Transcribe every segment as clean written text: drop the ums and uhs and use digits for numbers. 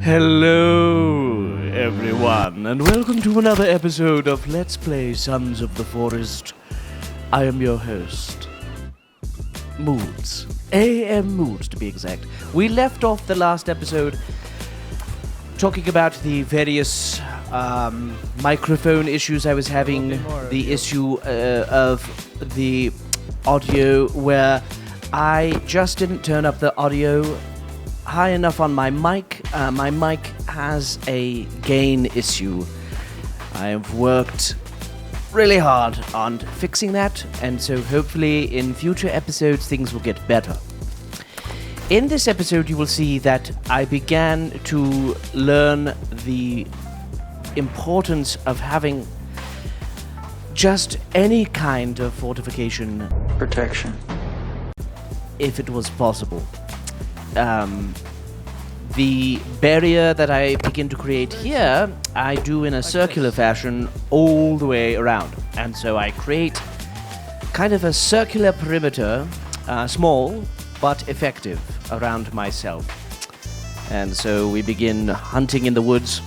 Hello, everyone, and welcome to another episode of Let's Play Sons of the Forest. I am your host, Moods. AM Moods, to be exact. We left off the last episode talking about the various microphone issues I was having, the issue of the audio where I just didn't turn up the audio high enough on my mic. My mic has a gain issue. I have worked really hard on fixing that, and so hopefully in future episodes things will get better. In this episode you will see that I began to learn the importance of having just any kind of fortification protection, if it was possible. The barrier that I begin to create here, I do in a circular fashion all the way around. And so I create kind of a circular perimeter, small but effective, around myself. And so we begin hunting in the woods.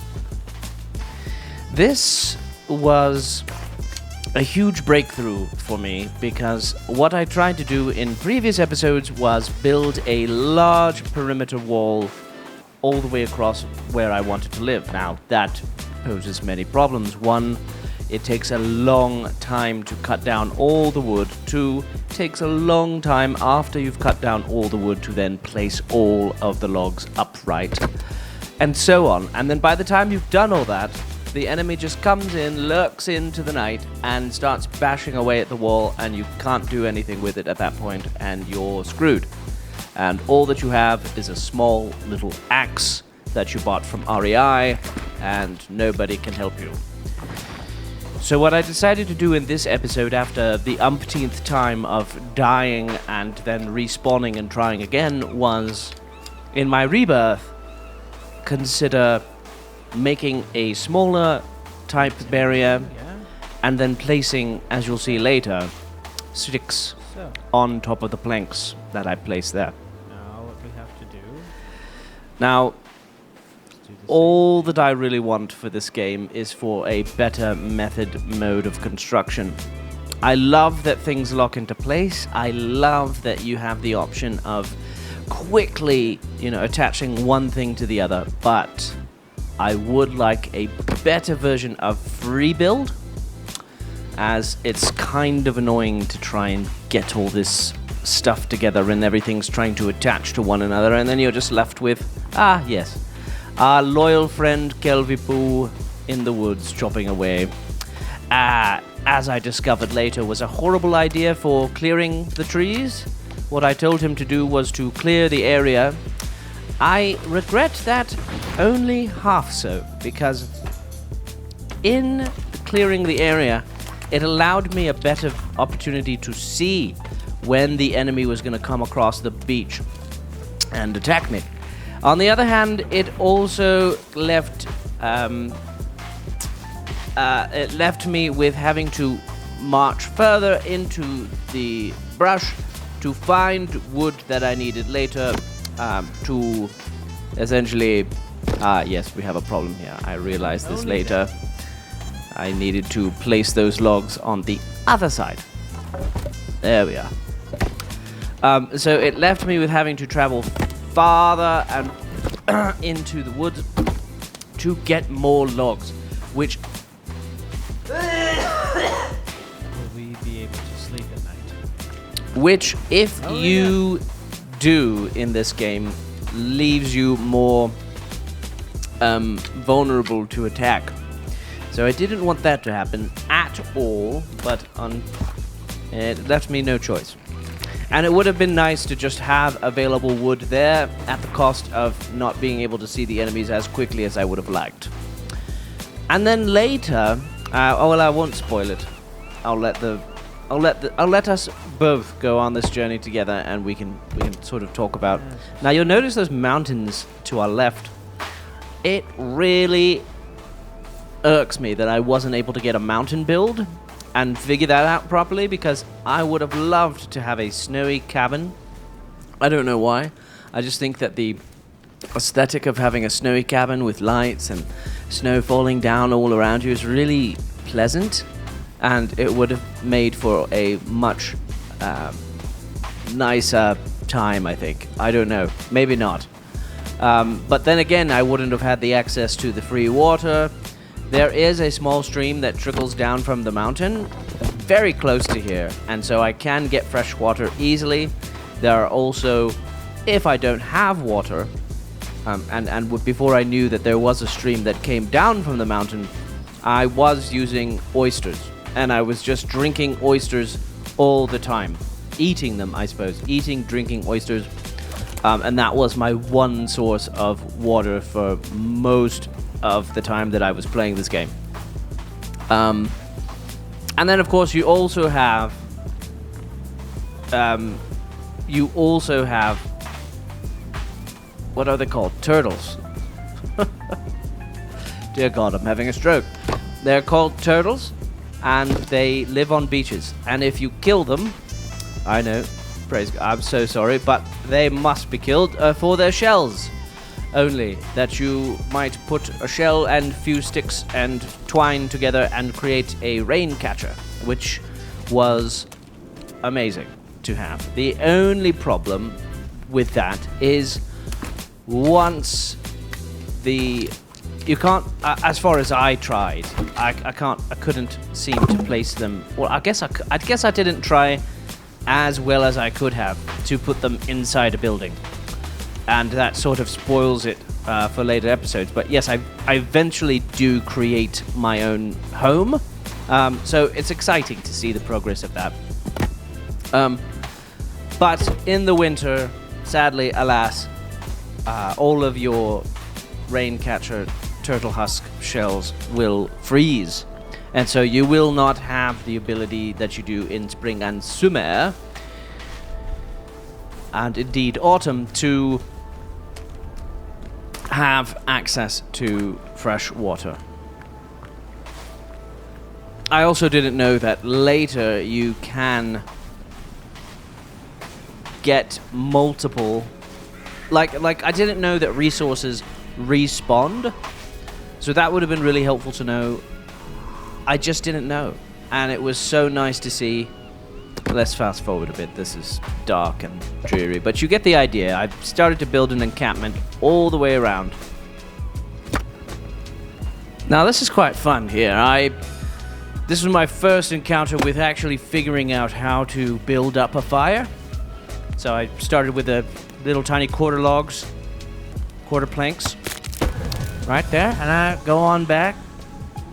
This was a huge breakthrough for me, because what I tried to do in previous episodes was build a large perimeter wall all the way across where I wanted to live. Now, that poses many problems. One, it takes a long time to cut down all the wood. Two, it takes a long time after you've cut down all the wood to then place all of the logs upright, and so on. And then by the time you've done all that, the enemy just comes in, lurks into the night, and starts bashing away at the wall, and you can't do anything with it at that point, and you're screwed. And all that you have is a small little axe that you bought from REI, and nobody can help you. So what I decided to do in this episode, after the umpteenth time of dying and then respawning and trying again, was, in my rebirth, consider making a smaller type barrier, and then placing, as you'll see later, sticks on top of the planks that I placed there. Now what we have to do... Now, all that I really want for this game is for a better mode of construction. I love that things lock into place. I love that you have the option of quickly, attaching one thing to the other, but I would like a better version of free build, as it's kind of annoying to try and get all this stuff together and everything's trying to attach to one another, and then you're just left with, our loyal friend Kelvipoo in the woods chopping away. As I discovered later, was a horrible idea for clearing the trees. What I told him to do was to clear the area. I regret that only half so, because in clearing the area, it allowed me a better opportunity to see when the enemy was going to come across the beach and attack me. On the other hand, it also left me with having to march further into the brush to find wood that I needed later to essentially... yes, we have a problem here. I realized this later. I needed to place those logs on the other side. There we are. So it left me with having to travel farther and into the woods to get more logs, which... Will we be able to sleep at night? Which, if you do in this game, leaves you more vulnerable to attack. So I didn't want that to happen at all, but it left me no choice. And it would have been nice to just have available wood there at the cost of not being able to see the enemies as quickly as I would have liked. And then later, I won't spoil it. I'll let us both go on this journey together, and we can sort of talk about. Now you'll notice those mountains to our left. It really irks me that I wasn't able to get a mountain build and figure that out properly, because I would have loved to have a snowy cabin. I don't know why. I just think that the aesthetic of having a snowy cabin with lights and snow falling down all around you is really pleasant, and it would have made for a much nicer time, I think. I don't know, maybe not. But then again, I wouldn't have had the access to the free water. There is a small stream that trickles down from the mountain very close to here, and so I can get fresh water easily. There are also, if I don't have water, before I knew that there was a stream that came down from the mountain, I was using oysters, and I was just drinking oysters all the time. Eating them, I suppose. Drinking oysters. And that was my one source of water for most of the time that I was playing this game. And then, of course, you also have... what are they called? Turtles. Dear God, I'm having a stroke. They're called turtles, and they live on beaches. And if you kill them... I know, praise God, I'm so sorry, but they must be killed for their shells only. That you might put a shell and few sticks and twine together and create a rain catcher, which was amazing to have. The only problem with that is once you can't, as far as I tried, I couldn't seem to place them. Well, I guess I didn't try as well as I could have to put them inside a building, and that sort of spoils it for later episodes. But yes, I eventually do create my own home, so it's exciting to see the progress of that. But in the winter, sadly, alas, all of your Raincatcher turtle husk shells will freeze. And so you will not have the ability that you do in spring and summer, and indeed autumn, to have access to fresh water. I also didn't know that later you can get multiple... Like I didn't know that resources respawned, so that would have been really helpful to know. I just didn't know, and it was so nice to see. Let's fast forward a bit. This is dark and dreary, but you get the idea. I started to build an encampment all the way around. Now this is quite fun here. This was my first encounter with actually figuring out how to build up a fire. So I started with the little tiny quarter planks, right there, and I go on back.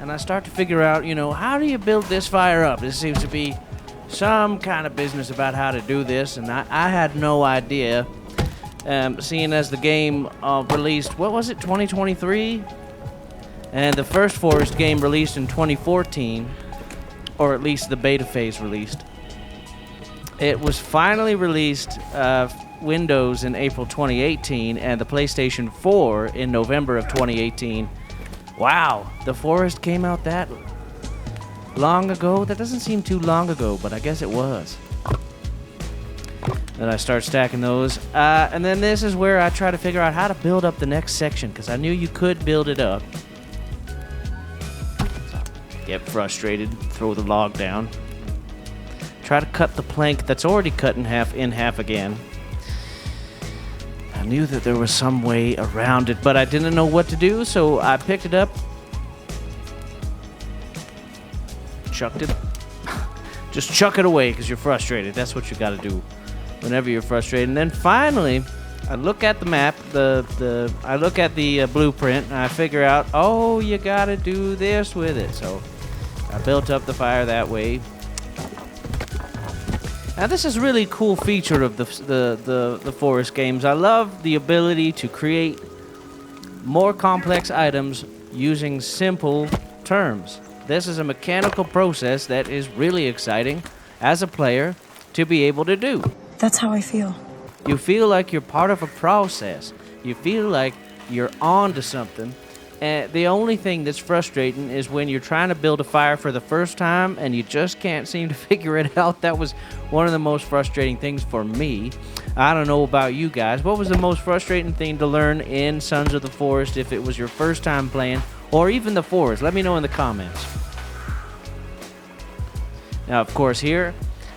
And I start to figure out, how do you build this fire up? There seems to be some kind of business about how to do this, and I had no idea. Seeing as the game released, what was it, 2023? And the first Forest game released in 2014, or at least the beta phase released. It was finally released Windows in April 2018, and the PlayStation 4 in November of 2018. Wow, the Forest came out that long ago? That doesn't seem too long ago, but I guess it was. Then I start stacking those. And then this is where I try to figure out how to build up the next section, because I knew you could build it up. Get frustrated, throw the log down. Try to cut the plank that's already cut in half again. I knew that there was some way around it, but I didn't know what to do, so I picked it up, chucked it. Just chuck it away because you're frustrated. That's what you got to do whenever you're frustrated. And then finally, I look at the map, I look at the blueprint, and I figure out, oh, you got to do this with it. So I built up the fire that way. Now this is a really cool feature of the Forest games. I love the ability to create more complex items using simple terms. This is a mechanical process that is really exciting as a player to be able to do. That's how I feel. You feel like you're part of a process. You feel like you're on to something, the only thing that's frustrating is when you're trying to build a fire for the first time and you just can't seem to figure it out. That was one of the most frustrating things for me. I don't know about you guys. What was the most frustrating thing to learn in Sons of the Forest if it was your first time playing, or even the Forest? Let me know in the comments. Now, of course, here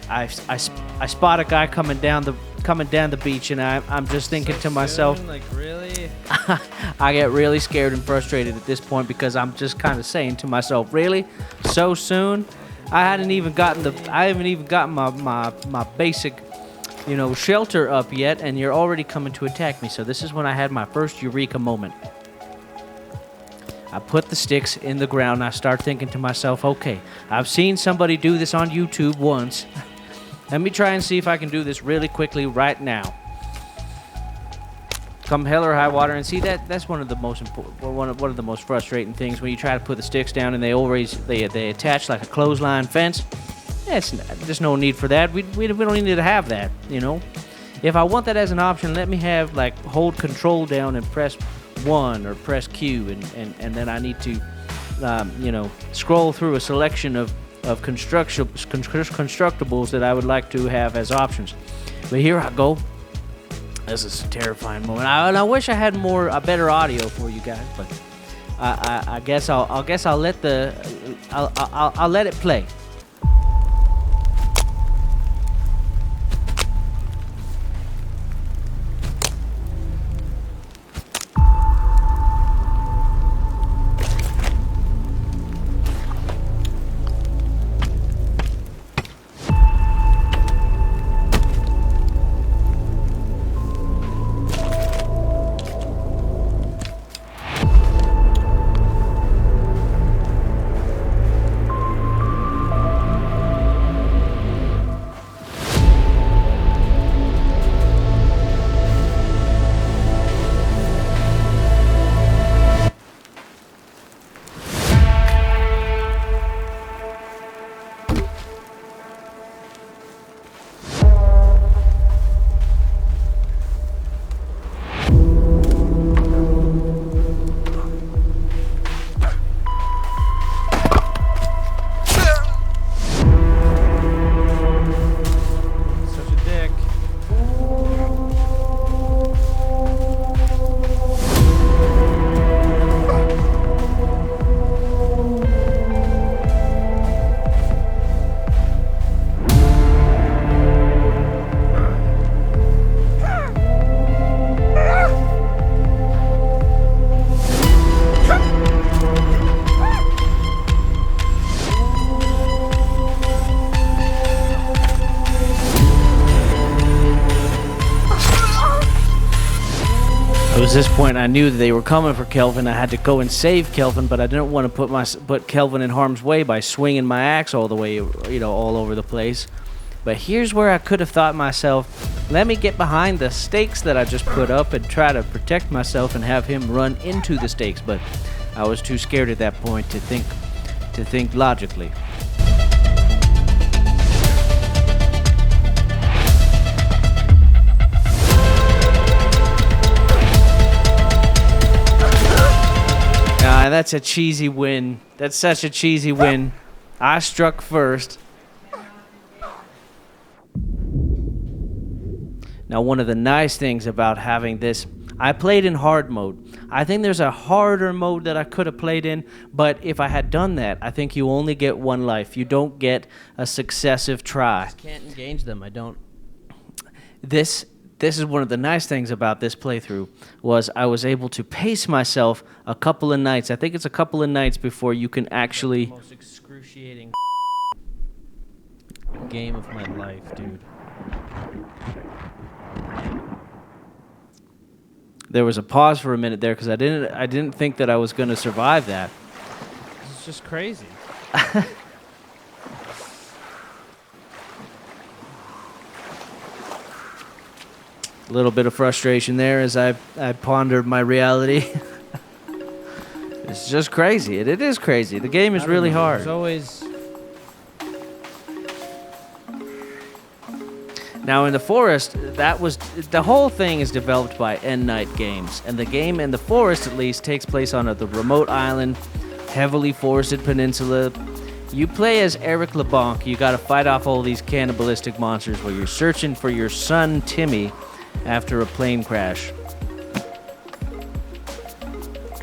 I spot a guy coming down the beach, and I'm just thinking to myself, Soon, like, really? I get really scared and frustrated at this point because I'm just kind of saying to myself, really, so soon? I haven't even gotten my basic, shelter up yet, and you're already coming to attack me. So this is when I had my first eureka moment. I put the sticks in the ground, and I start thinking to myself, okay, I've seen somebody do this on YouTube once. Let me try and see if I can do this really quickly right now. Come hell or high water, and see that's one of the most one of the most frustrating things when you try to put the sticks down and they attach like a clothesline fence. There's no need for that. We don't need to have that. If I want that as an option, let me have like hold control down and press 1 or press Q, and then I need to scroll through a selection of constructibles that I would like to have as options. But here I go. This is a terrifying moment. I wish I had a better audio for you guys, but I guess I'll let it play. At this point, I knew that they were coming for Kelvin. I had to go and save Kelvin, but I didn't want to put Kelvin in harm's way by swinging my axe all the way, all over the place. But here's where I could have thought myself, let me get behind the stakes that I just put up and try to protect myself and have him run into the stakes. But I was too scared at that point to think logically. That's a cheesy win. That's such a cheesy win. I struck first. Now, one of the nice things about having this, I played in hard mode. I think there's a harder mode that I could have played in, but if I had done that, I think you only get one life. You don't get a successive try. I just can't engage them. I don't. This is one of the nice things about this playthrough, was I was able to pace myself a couple of nights. I think it's a couple of nights before you can actually... The most excruciating game of my life, dude. There was a pause for a minute there because I didn't think that I was going to survive that. It's just crazy. A little bit of frustration there as I pondered my reality. It's just crazy. It is crazy. The game is really hard. There's always... Now in the forest, the whole thing is developed by End Night Games, and the game in the forest at least takes place on the remote island, heavily forested peninsula. You play as Eric LeBlanc. You gotta fight off all these cannibalistic monsters while you're searching for your son Timmy after a plane crash.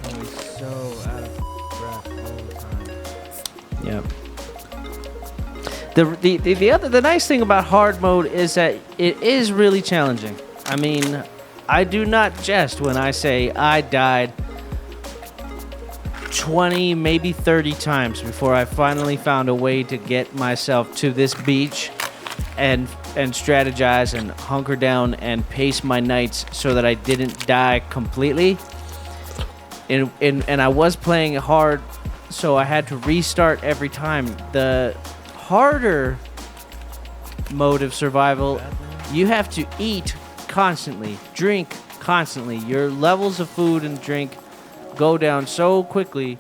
Always so out of breath all the time. Yep. The nice thing about hard mode is that it is really challenging. I mean, I do not jest when I say I died 20, maybe 30 times before I finally found a way to get myself to this beach and strategize and hunker down and pace my nights so that I didn't die completely. And I was playing hard, so I had to restart every time. The harder mode of survival, you have to eat constantly, drink constantly. Your levels of food and drink go down so quickly.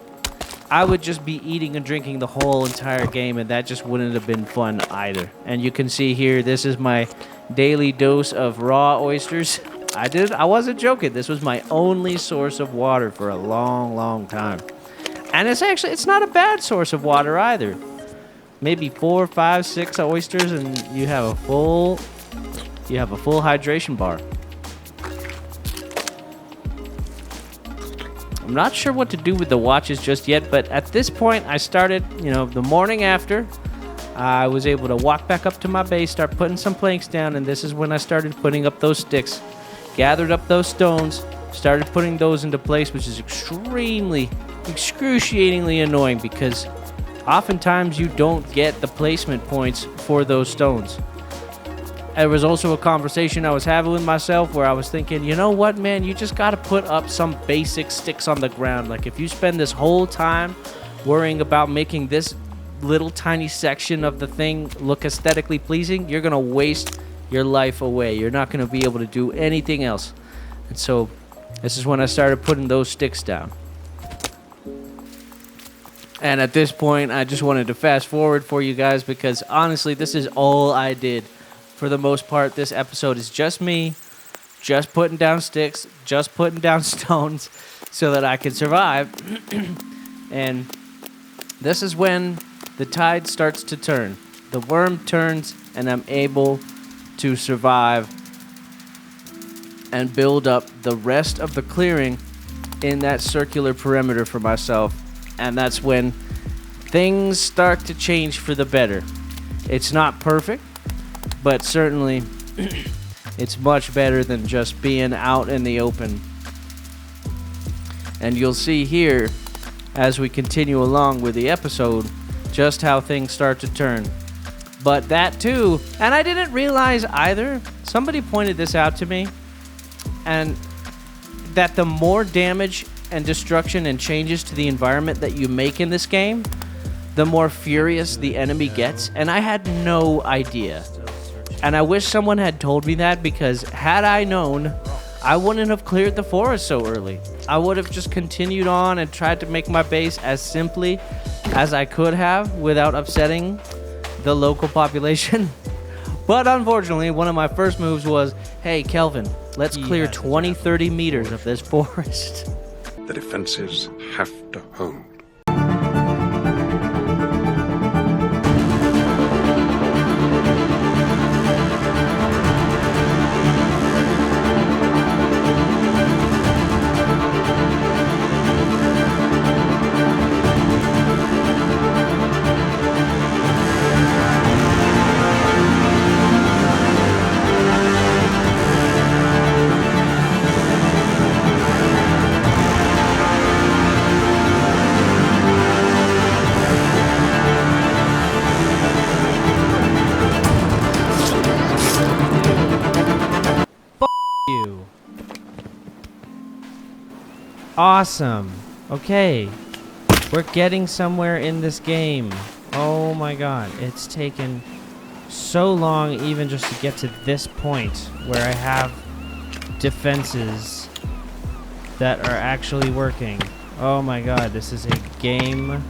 I would just be eating and drinking the whole entire game, and that just wouldn't have been fun either. And you can see here, this is my daily dose of raw oysters. I wasn't joking. This was my only source of water for a long, long time. And it's not a bad source of water either. Maybe 4, 5, 6 oysters, and you have a full hydration bar. I'm not sure what to do with the watches just yet, but at this point, I started, the morning after, I was able to walk back up to my base, start putting some planks down, and this is when I started putting up those sticks, gathered up those stones, started putting those into place, which is excruciatingly annoying because oftentimes you don't get the placement points for those stones. There was also a conversation I was having with myself where I was thinking, you know what, man, you just got to put up some basic sticks on the ground. Like, if you spend this whole time worrying about making this little tiny section of the thing look aesthetically pleasing, you're going to waste your life away. You're not going to be able to do anything else. And so this is when I started putting those sticks down. And at this point, I just wanted to fast forward for you guys because honestly, this is all I did. For the most part, this episode is just me, just putting down sticks, just putting down stones so that I can survive. And this is when the tide starts to turn. The worm turns and I'm able to survive and build up the rest of the clearing in that circular perimeter for myself. And that's when things start to change for the better. It's not perfect, but certainly it's much better than just being out in the open. And you'll see here, as we continue along with the episode, just how things start to turn. But that too, and I didn't realize either, somebody pointed this out to me, and that the more damage and destruction and changes to the environment that you make in this game, the more furious the enemy gets. And I had no idea. And I wish someone had told me that, because had I known, I wouldn't have cleared the forest so early. I would have just continued on and tried to make my base as simply as I could have without upsetting the local population. But unfortunately, one of my first moves was, hey, Kelvin, let's clear 20, 30 meters of this forest. The defenses have to hold. You. Awesome. Okay. We're getting somewhere in this game. Oh my god. It's taken so long even just to get to this point where I have defenses that are actually working. Oh my god. This is a game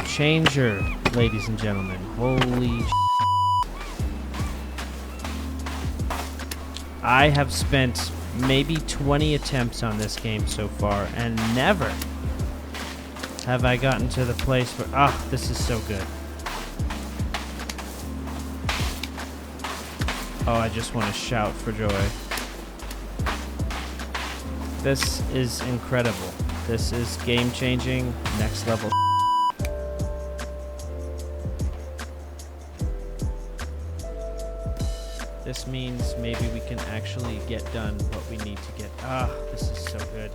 changer, ladies and gentlemen. Holy sh**. I have spent maybe 20 attempts on this game so far, and never have I gotten to the place where... this is so good. Oh, I just want to shout for joy. This is incredible. This is game-changing, next level. This means maybe we can actually get done what we need to get. This is so good.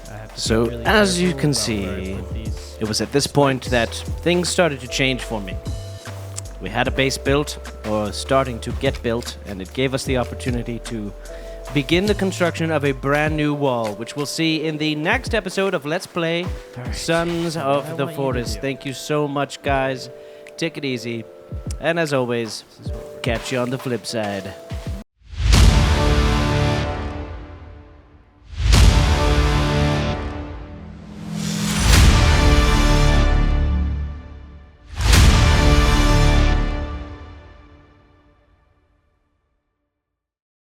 I have to So, be really as you careful can about where I see, put these. it was at this point that things started to change for me. We had a base built, or starting to get built, and it gave us the opportunity to begin the construction of a brand new wall, which we'll see in the next episode of Let's Play Sons of the Forest. Thank you so much, guys. Take it easy. And as always, catch you on the flip side.